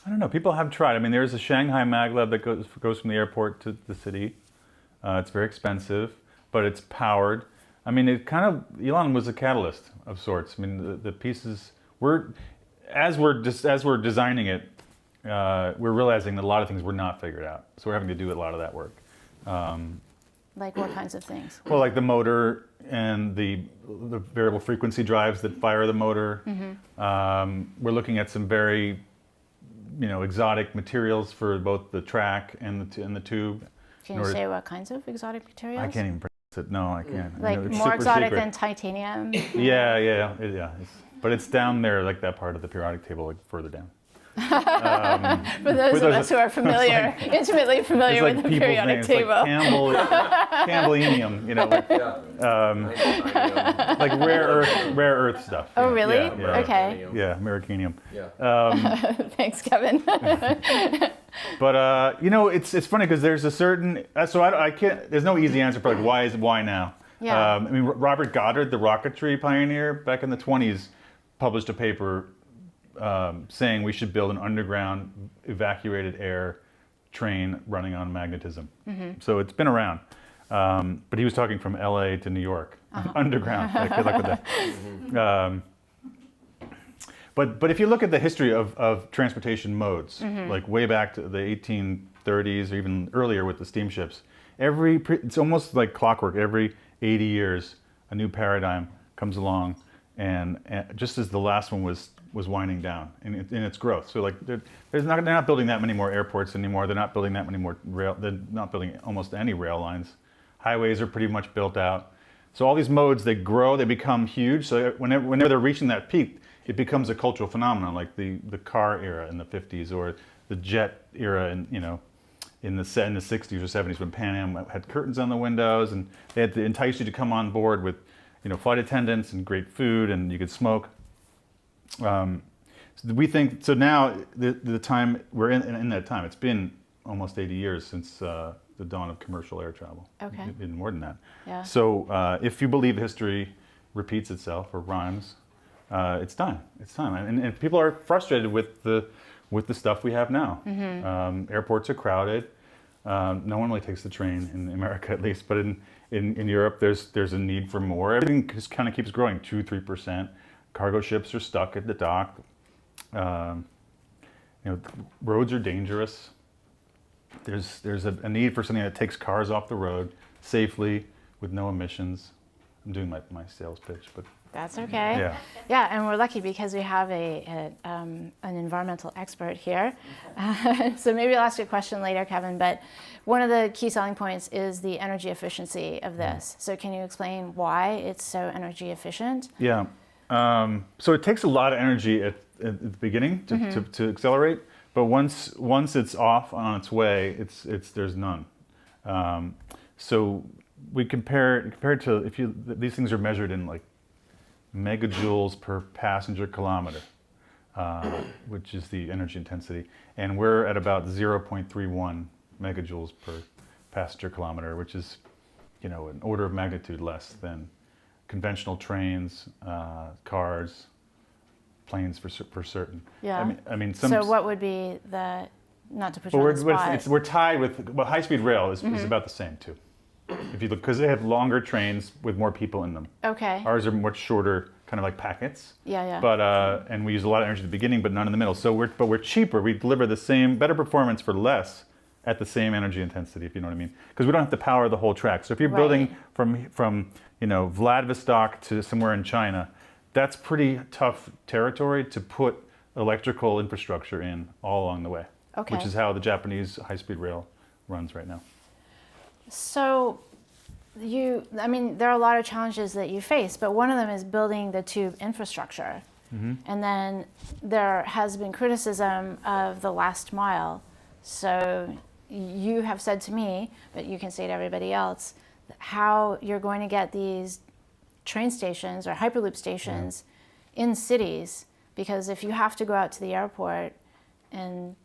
I don't know. People have tried. I mean, there's a Shanghai maglev that goes from the airport to the city. It's very expensive, but it's powered. I mean, Elon was a catalyst of sorts. I mean, the pieces as we're designing it, we're realizing that a lot of things were not figured out. So we're having to do a lot of that work. Like what kinds of things? Well, like the motor and the variable frequency drives that fire the motor. We're looking at some very, exotic materials for both the track and the tube. Can you say what kinds of exotic materials? I can't even pronounce it. No, I can't. Like it's more exotic secret. than titanium? Yeah. But it's down there, like that part of the periodic table, like further down. For those of us who are familiar, intimately familiar with the periodic table. Like Campbellinium, like rare earth stuff. Oh, really? Yeah. Okay. Yeah, Americanium. Yeah. Thanks, Kevin. But it's funny because there's a certain I can't. There's no easy answer for like why now. Yeah. I mean, Robert Goddard, the rocketry pioneer, back in the 1920s, published a paper saying we should build an underground evacuated air train running on magnetism. So it's been around. But he was talking from LA to New York, underground. Good luck with that. But if you look at the history of transportation modes, like way back to the 1830s or even earlier with the steamships, it's almost like clockwork. Every 80 years, a new paradigm comes along, and just as the last one was winding down in its growth. So like they're not building that many more airports anymore. They're not building that many more they're not building almost any rail lines. Highways are pretty much built out. So all these modes, they grow, they become huge. So whenever they're reaching that peak, it becomes a cultural phenomenon, like the car era in the 50s or the jet era in the 60s or 70s when Pan Am had curtains on the windows and they had to entice you to come on board with flight attendants and great food and you could smoke. So we think so now the time we're in that time, it's been almost 80 years since the dawn of commercial air travel. Okay. Even more than that. Yeah. So if you believe history repeats itself or rhymes, it's time. It's time. And people are frustrated with the stuff we have now. Airports are crowded. No one really takes the train in America, at least, but in Europe, there's a need for more. Everything just kind of keeps growing 2-3%. Cargo ships are stuck at the dock. Roads are dangerous. There's a need for something that takes cars off the road safely with no emissions. I'm doing my sales pitch, but that's okay. Yeah. Yeah, and we're lucky because we have an environmental expert here. So maybe I'll ask you a question later, Kevin, but one of the key selling points is the energy efficiency of this. So can you explain why it's so energy efficient? Yeah. So it takes a lot of energy at the beginning to accelerate, but once it's off on its way, there's none. So we compared to these things are measured in like megajoules per passenger kilometer, which is the energy intensity, and we're at about 0.31 megajoules per passenger kilometer, which is an order of magnitude less than conventional trains, cars, planes for certain. Yeah. I mean. So what would be not to put you on the spot? We're tied with high-speed rail is about the same too. If you look, because they have longer trains with more people in them. Okay. Ours are much shorter, kind of like packets. Yeah. But and we use a lot of energy at the beginning, but none in the middle. So we're cheaper. We deliver the same, better performance for less at the same energy intensity, if you know what I mean. Because we don't have to power the whole track. So if you're building from Vladivostok to somewhere in China, that's pretty tough territory to put electrical infrastructure in all along the way. Okay. Which is how the Japanese high-speed rail runs right now. So there are a lot of challenges that you face, but one of them is building the tube infrastructure. And then there has been criticism of the last mile. So you have said to me, but you can say to everybody else, how you're going to get these train stations or Hyperloop stations in cities, because if you have to go out to the airport and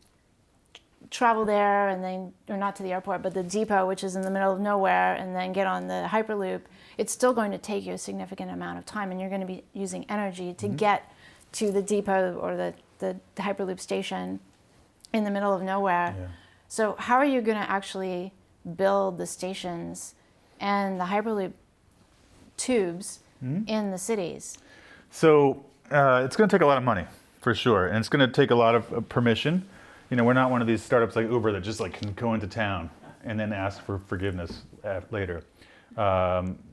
travel there and then, or not to the airport, but the depot, which is in the middle of nowhere, and then get on the Hyperloop, it's still going to take you a significant amount of time, and you're going to be using energy to get to the depot or the Hyperloop station in the middle of nowhere. Yeah. So how are you going to actually build the stations and the Hyperloop tubes in the cities? So it's going to take a lot of money, for sure, and it's going to take a lot of permission. You know, we're not one of these startups like Uber that just like can go into town and then ask for forgiveness later.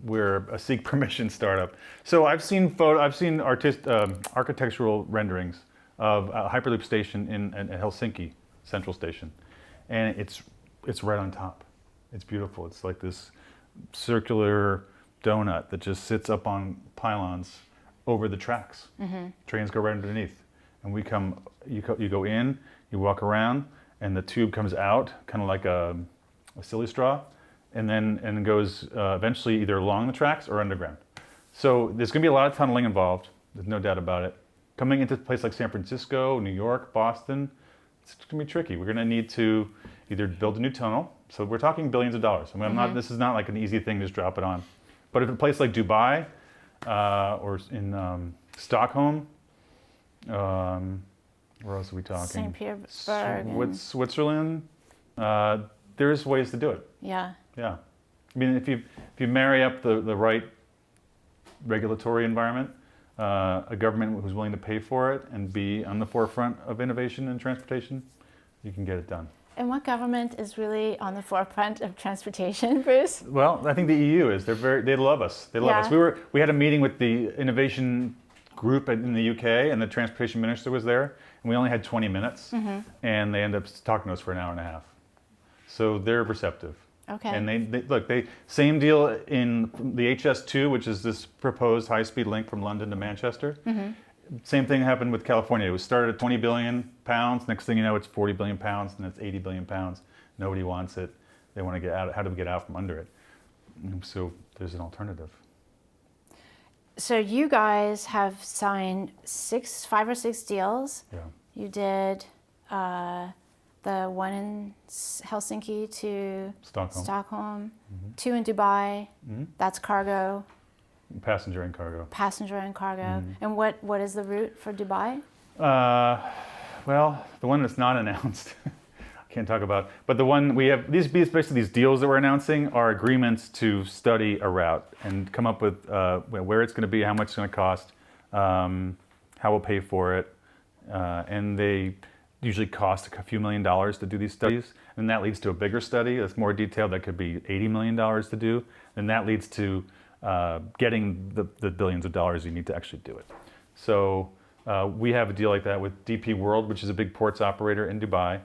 We're a seek permission startup. So I've seen architectural renderings of a Hyperloop station in Helsinki Central Station, and it's right on top. It's beautiful. It's like this circular donut that just sits up on pylons over the tracks. Trains go right underneath, and you go in, you walk around, and the tube comes out, kind of like a silly straw, and goes eventually either along the tracks or underground. So there's going to be a lot of tunneling involved. There's no doubt about it. Coming into a place like San Francisco, New York, Boston, it's going to be tricky. We're going to need to either build a new tunnel. So we're talking billions of dollars. I mean, this is not like an easy thing to just drop it on. But if a place like Dubai or in Stockholm, where else are we talking? St. Petersburg. Switzerland. There's ways to do it. Yeah. Yeah. I mean, if you marry up the right regulatory environment, a government who's willing to pay for it and be on the forefront of innovation in transportation, you can get it done. And what government is really on the forefront of transportation, Bruce? Well, I think the EU is. They love us. They love us. We had a meeting with the innovation group in the UK, and the transportation minister was there, and we only had 20 minutes, and they ended up talking to us for an hour and a half. So they're receptive. Okay. And they same deal in the HS2, which is this proposed high-speed link from London to Manchester. Same thing happened with California. It was started at 20 billion pounds. Next thing you know, it's 40 billion pounds, and it's 80 billion pounds. Nobody wants it. They want to get out. How do we get out from under it? So there's an alternative. So you guys have signed 5 or 6 deals. Yeah. You did the one in Helsinki to Stockholm, 2 in Dubai. That's cargo. Passenger and cargo. Passenger and cargo. And what is the route for Dubai? Well, the one that's not announced, I can't talk about. But the one we have, basically these deals that we're announcing are agreements to study a route and come up with where it's going to be, how much it's going to cost, how we'll pay for it, and they usually cost a few $1 million to do these studies, and that leads to a bigger study that's more detailed that could be $80 million to do, and that leads to getting the billions of dollars you need to actually do it. So we have a deal like that with DP World, which is a big ports operator in Dubai.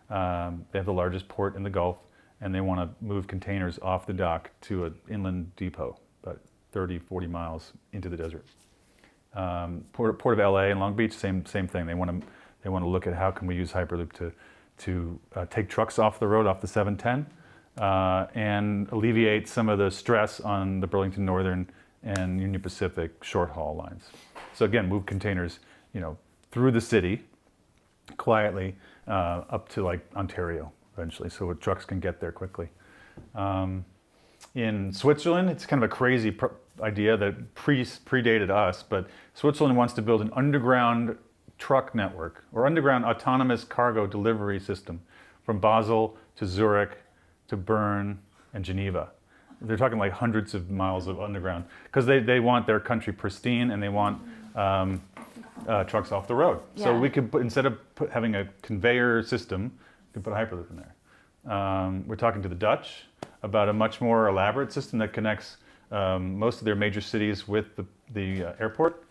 They have the largest port in the Gulf, and they want to move containers off the dock to an inland depot, about 30, 40 miles into the desert. Port of LA and Long Beach, same thing. They want to look at how can we use Hyperloop to take trucks off the road, off the 710, and alleviate some of the stress on the Burlington Northern and Union Pacific short haul lines. So again, move containers, through the city quietly up to like Ontario eventually, so trucks can get there quickly. In Switzerland, it's kind of a crazy idea that predated us, but Switzerland wants to build an underground truck network or underground autonomous cargo delivery system from Basel to Zurich to Bern and Geneva. They're talking like hundreds of miles of underground because they want their country pristine and they want trucks off the road. Yeah. So we could put, instead of having a conveyor system, we could put a Hyperloop in there. We're talking to the Dutch about a much more elaborate system that connects most of their major cities with the airport.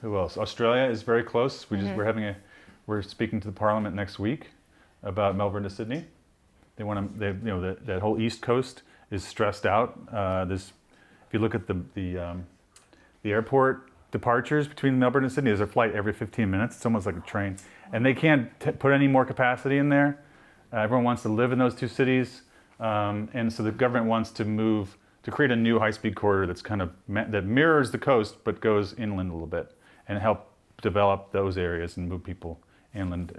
Who else? Australia is very close. We're speaking to the Parliament next week about Melbourne to Sydney. They want to, that whole East Coast is stressed out. If you look at the airport departures between Melbourne and Sydney, there's a flight every 15 minutes. It's almost like a train, and they can't put any more capacity in there. Everyone wants to live in those two cities, and so the government wants to create a new high-speed corridor that's that mirrors the coast but goes inland a little bit and help develop those areas and move people inland.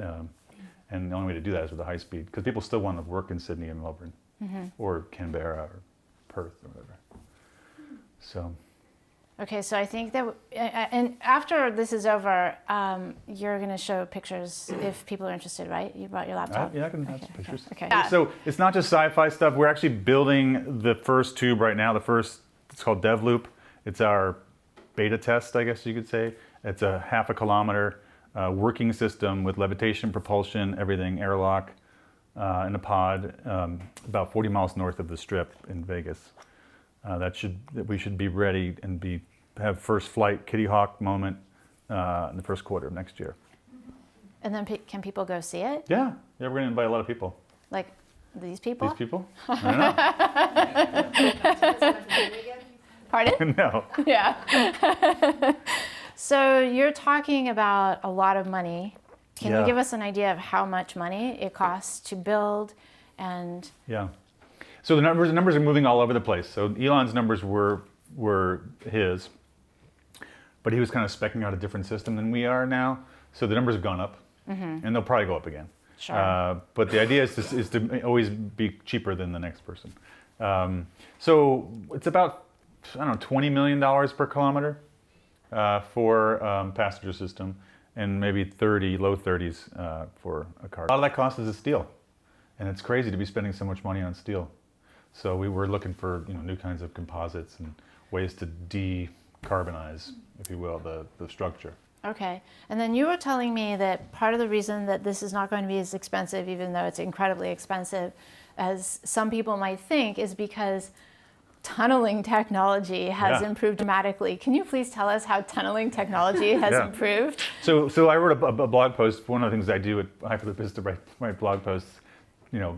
And the only way to do that is with a high speed, because people still want to work in Sydney and Melbourne, or Canberra or Perth or whatever. So, Okay, so I think that, and after this is over, you're going to show pictures if people are interested, right? You brought your laptop? Yeah, I can have some pictures. Okay. So it's not just sci-fi stuff. We're actually building the first tube right now. It's called DevLoop. It's our beta test, I guess you could say. It's a 0.5 kilometer working system with levitation, propulsion, everything, airlock, in a pod, about 40 miles north of the Strip in Vegas. We should be ready and have first flight Kitty Hawk moment in the first quarter of next year. And then can people go see it? Yeah, we're going to invite a lot of people. Like these people? These people? I don't know. Pardon? No. Yeah. So you're talking about a lot of money. Can you Yeah. give us an idea of how much money it costs to build and? Yeah. So the numbers are moving all over the place. So Elon's numbers were his, but he was kind of speccing out a different system than we are now. So the numbers have gone up, and they'll probably go up again. Sure. But the idea is to always be cheaper than the next person. So it's about, I don't know, $20 million per kilometer for passenger system, and maybe low 30s for a car. A lot of that cost is steel, and it's crazy to be spending so much money on steel. So we were looking for new kinds of composites and ways to decarbonize, if you will, the structure. Okay. And then you were telling me that part of the reason that this is not going to be as expensive, even though it's incredibly expensive, as some people might think, is because tunneling technology has improved dramatically. Can you please tell us how tunneling technology has improved? So I wrote a blog post. One of the things I do at Hyperloop is to write blog posts, talking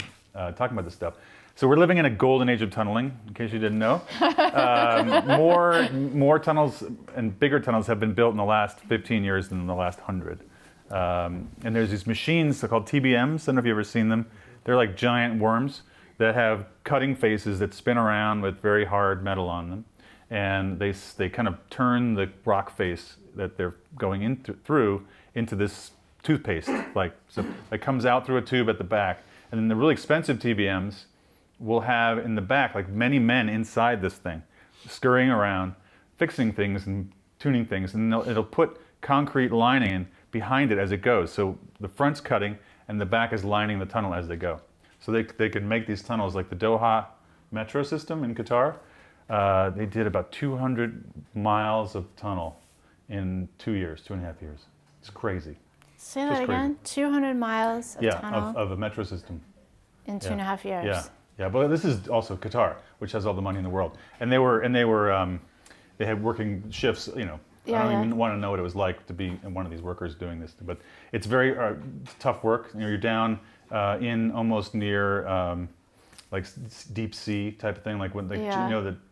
about this stuff. So we're living in a golden age of tunneling, in case you didn't know. More tunnels and bigger tunnels have been built in the last 15 years than in the last 100. And there's these machines called TBMs. I don't know if you've ever seen them. They're like giant worms that have cutting faces that spin around with very hard metal on them. And they kind of turn the rock face that they're going through into this toothpaste. So it comes out through a tube at the back. And then the really expensive TBMs will have in the back like many men inside this thing, scurrying around, fixing things and tuning things, and it'll put concrete lining in behind it as it goes. So the front's cutting and the back is lining the tunnel as they go. So they can make these tunnels like the Doha metro system in Qatar. They did about 200 miles of tunnel in 2.5 years. It's crazy. Say that again. 200 miles of tunnel of a metro system. In 2.5 years. Yeah, but this is also Qatar, which has all the money in the world, and they had working shifts. I don't even want to know what it was like to be one of these workers doing this, but it's very tough work. You're down in almost near like deep sea type of thing, like when the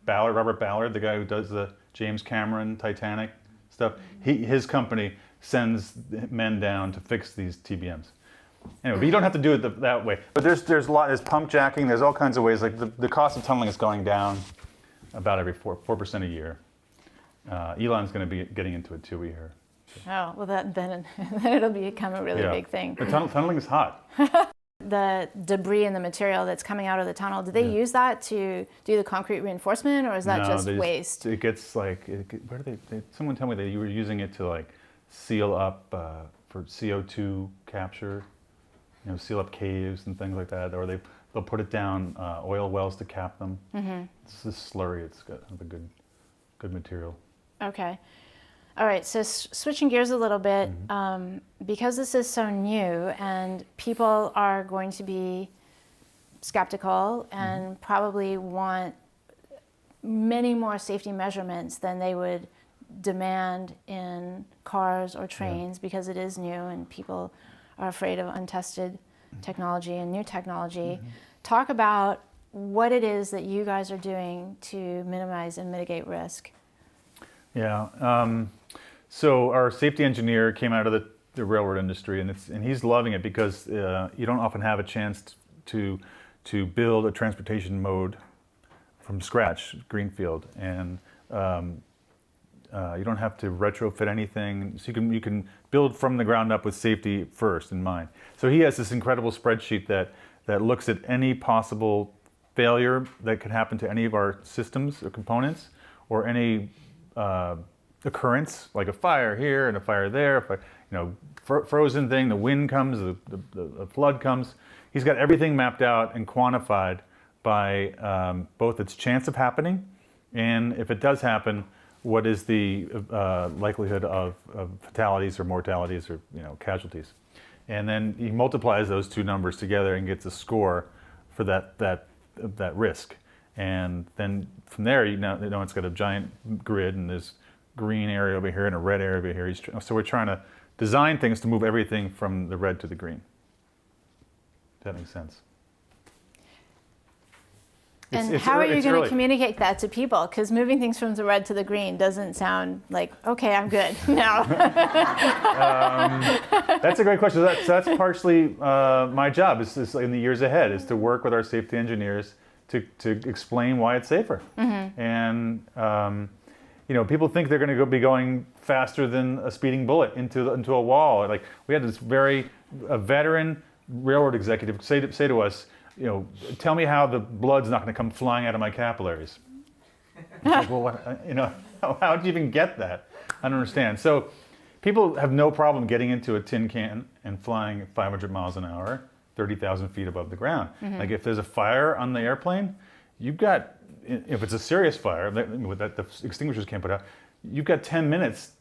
Robert Ballard, the guy who does the James Cameron Titanic stuff. His company sends men down to fix these TBMs. Anyway, but you don't have to do it that way. But there's pump jacking. There's all kinds of ways. Like the cost of tunneling is going down about every 4% a year. Elon's going to be getting into it too, we hear. Oh, well, then it'll become a really big thing. The tunneling is hot. The debris and the material that's coming out of the tunnel, do they use that to do the concrete reinforcement, or is that just waste? It gets like, where do someone tell me that you were using it to like seal up for CO2 capture, seal up caves and things like that, or they'll put it down oil wells to cap them. Mm-hmm. It's this slurry. It's got a good material. Okay. All right, so switching gears a little bit, because this is so new and people are going to be skeptical and probably want many more safety measurements than they would demand in cars or trains because it is new and people are afraid of untested technology and new technology. Talk about what it is that you guys are doing to minimize and mitigate risk. Yeah. So our safety engineer came out of the railroad industry, and he's loving it because you don't often have a chance to build a transportation mode from scratch, greenfield, and you don't have to retrofit anything. So you can build from the ground up with safety first in mind. So he has this incredible spreadsheet that looks at any possible failure that could happen to any of our systems or components, or any occurrence, like a fire here and a fire there, frozen thing, the wind comes, the flood comes. He's got everything mapped out and quantified by both its chance of happening and if it does happen, what is the likelihood of fatalities or mortalities or casualties. And then he multiplies those two numbers together and gets a score for that risk. And then from there, it's got a giant grid, and there's green area over here and a red area over here. So we're trying to design things to move everything from the red to the green. Does that make sense? And how are you going to communicate that to people? Because moving things from the red to the green doesn't sound like, okay, I'm good now. That's a great question. That's partially my job is in the years ahead, is to work with our safety engineers to explain why it's safer. Mm-hmm. And people think they're going to be going faster than a speeding bullet into a wall. Like we had this a veteran railroad executive say to us, tell me how the blood's not going to come flying out of my capillaries. Like, well, how did you even get that? I don't understand. So people have no problem getting into a tin can and flying 500 miles an hour, 30,000 feet above the ground. Mm-hmm. Like if there's a fire on the airplane, if it's a serious fire that the extinguishers can't put out, you've got 10 minutes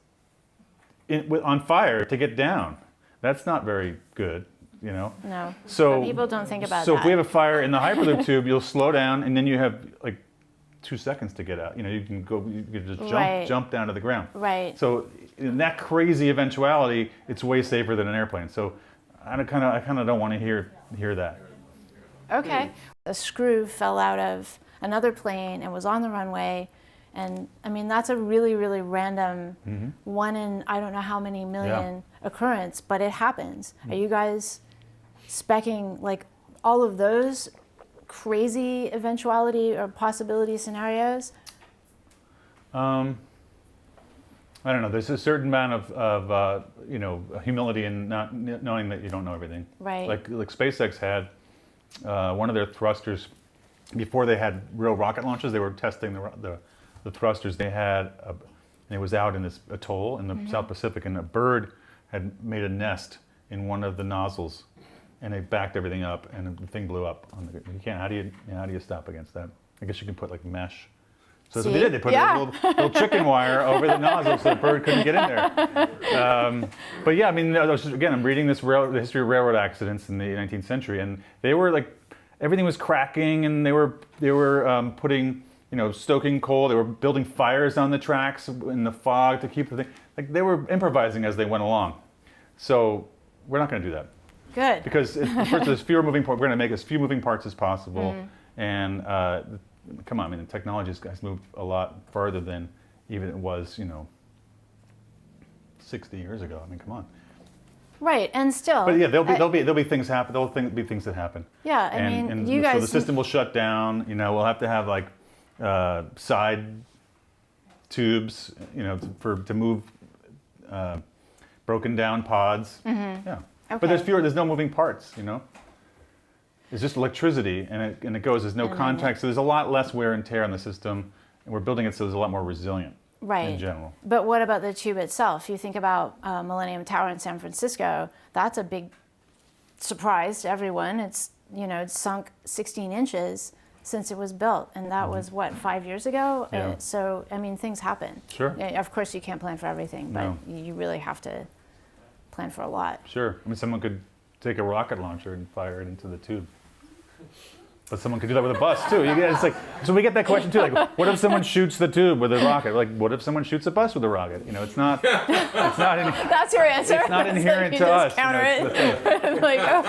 on fire to get down. That's not very good. No. So but people don't think about that. So if we have a fire in the Hyperloop tube, you'll slow down, and then you have like 2 seconds to get out. You can just jump down to the ground. Right. So in that crazy eventuality, it's way safer than an airplane. So I kind of don't want to hear that. Okay. A screw fell out of another plane and was on the runway. And I mean, that's a really, really random, mm-hmm. one in I don't know how many million occurrence, but it happens. Mm-hmm. Are you guys speccing like all of those crazy eventuality or possibility scenarios? I don't know. There's a certain amount of humility in not knowing that you don't know everything. Right. Like SpaceX had one of their thrusters before they had real rocket launches. They were testing the thrusters. They had and it was out in this atoll in the mm-hmm. South Pacific, and a bird had made a nest in one of the nozzles. And they backed everything up, and the thing blew up. You can't. How do you stop against that? I guess you can put like mesh. So that's what they did. They put a little chicken wire over the nozzle so the bird couldn't get in there. But yeah, I mean, again, I'm reading the history of railroad accidents in the 19th century, and they were like everything was cracking, and they were putting stoking coal. They were building fires on the tracks in the fog to keep the thing. Like they were improvising as they went along. So we're not going to do that. Good. Because first, there's fewer moving parts. We're going to make as few moving parts as possible. Mm-hmm. And come on, I mean, the technology has moved a lot farther than even it was, 60 years ago. I mean, come on. Right, and still. But yeah, there'll be things happen. There'll be things that happen. Yeah, and you guys. So the system will shut down. We'll have to have like side tubes, to move broken down pods. Mm-hmm. Yeah. Okay. But there's no moving parts, It's just electricity, and it goes. There's no contact, so there's a lot less wear and tear on the system, and we're building it so it's a lot more resilient. Right. In general. But what about the tube itself? You think about Millennium Tower in San Francisco. That's a big surprise to everyone. It's it's sunk 16 inches since it was built, and that was 5 years ago. Yeah. So I mean, things happen. Sure. Of course, you can't plan for everything, but you really have to plan for a lot. Sure. I mean, someone could take a rocket launcher and fire it into the tube. But someone could do that with a bus too. So we get that question too. Like, what if someone shoots the tube with a rocket? Like, what if someone shoots a bus with a rocket? It's not. That's your answer. It's not inherent to us. Counter it. Like, oh.